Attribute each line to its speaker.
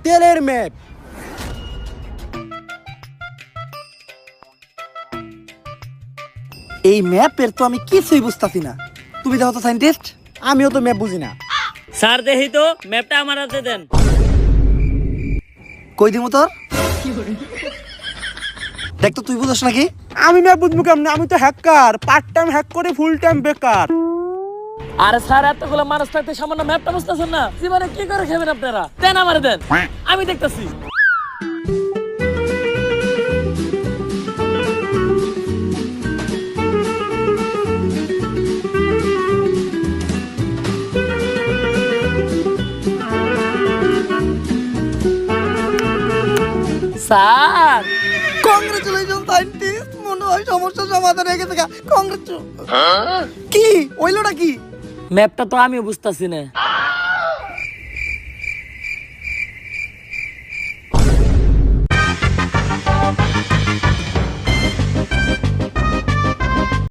Speaker 1: তেলের ম্যাপ। এই ম্যাপের তো আমি কিছুই বুঝতাছি না। তুমি দেখো তো সাইন্টিস্ট, আমিও তো ম্যাপ বুঝি না।
Speaker 2: স্যার দেখি তো ম্যাপটা আমার হাতে দেন।
Speaker 1: কই দিমু তোর? দেখ তো তুই বুঝছ নাকি?
Speaker 3: আমি ম্যাপ বুঝবো কেমনে? আমি তো হ্যাকার, পার্ট টাইম হ্যাক করে ফুল টাইম বেকার।
Speaker 2: আরে স্যার এতগুলো মানুষ থাকতে সামান্য ম্যাপটা বুঝতেছেন না? জীবনে কি করে খাবেন আপনারা? দেন আমার দেন, আমি দেখতেছি। স্যার
Speaker 1: কংগ্রেচুলেশন সাইন্টিস্ট, মনে হয় সমস্যার সমাধান হয়ে গেছে। কংগ্রেচুলেশন। কি হইলোটা কি?
Speaker 2: ম্যাপটা তো আমিও বুঝতেছি না।